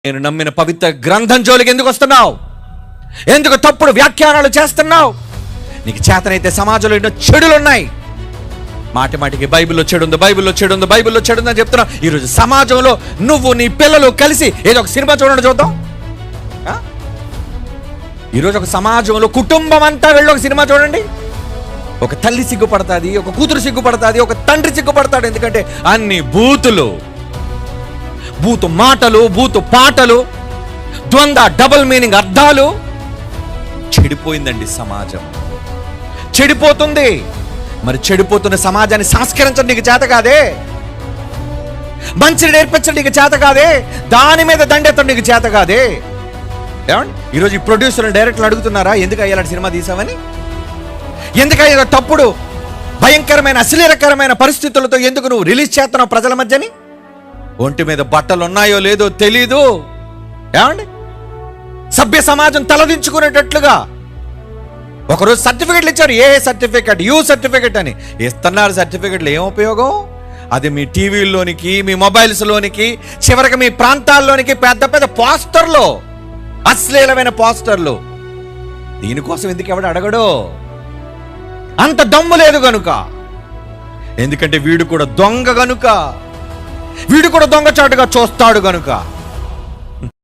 నేను నమ్మిన పవిత్ర గ్రంథం జోలికి ఎందుకు వస్తున్నావు? ఎందుకు తప్పుడు వ్యాఖ్యానాలు చేస్తున్నావు? నీకు చేతనైతే సమాజంలో ఎన్నో చెడులు ఉన్నాయి. మాటి మాటికి బైబిల్లో చెడు ఉంది, బైబిల్లో చెడు ఉంది, బైబిల్లో చెడు ఉందని చెప్తున్నావు. ఈరోజు సమాజంలో నువ్వు నీ పిల్లలు కలిసి ఏదో ఒక సినిమా చూడండి, చూద్దాం. ఈరోజు ఒక సమాజంలో కుటుంబం అంతా వెళ్ళి ఒక సినిమా చూడండి. ఒక తల్లి సిగ్గుపడుతుంది, ఒక కూతురు సిగ్గుపడుతుంది, ఒక తండ్రి సిగ్గుపడతాడు. ఎందుకంటే అన్ని బూతులు, బూతు మాటలు, బూతు పాటలు, ద్వంద్వ డబుల్ మీనింగ్ అర్థాలు. చెడిపోయిందండి సమాజం, చెడిపోతుంది. మరి చెడిపోతున్న సమాజాన్ని సంస్కరించడం నీకు చేత కాదే? మంచిని నేర్పించడం నీకు చేత కాదే? దాని మీద దండెత్తడం నీకు చేత కాదే? ఏమండి ఈరోజు ఈ ప్రొడ్యూసర్లు డైరెక్టర్లు అడుగుతున్నారా ఎందుకు అయ్యాలంటే సినిమా తీసావని? ఎందుకయ్యా తప్పుడు భయంకరమైన అశ్లీలకరమైన పరిస్థితులతో ఎందుకు నువ్వు రిలీజ్ చేస్తున్నావు ప్రజల మధ్యని? ఒంటి మీద బట్టలు ఉన్నాయో లేదో తెలీదు. ఏమండి సభ్య సమాజం తలదించుకునేటట్లుగా ఒకరోజు సర్టిఫికెట్లు ఇచ్చారు. A certificate? యూ సర్టిఫికెట్ అని ఇస్తున్నారు. సర్టిఫికెట్లు ఏం ఉపయోగం? అది మీ టీవీల్లోనికి, మీ మొబైల్స్లోనికి, చివరికి మీ ప్రాంతాల్లోనికి పెద్ద పెద్ద పోస్టర్లు, అశ్లీలమైన పోస్టర్లు. దీనికోసం ఎందుకు ఎవడు అడగడో? అంత దమ్ము లేదు గనుక. ఎందుకంటే వీడు కూడా దొంగ గనుక, వీడు కూడా దొంగచాటుగా చూస్తాడు గనుక.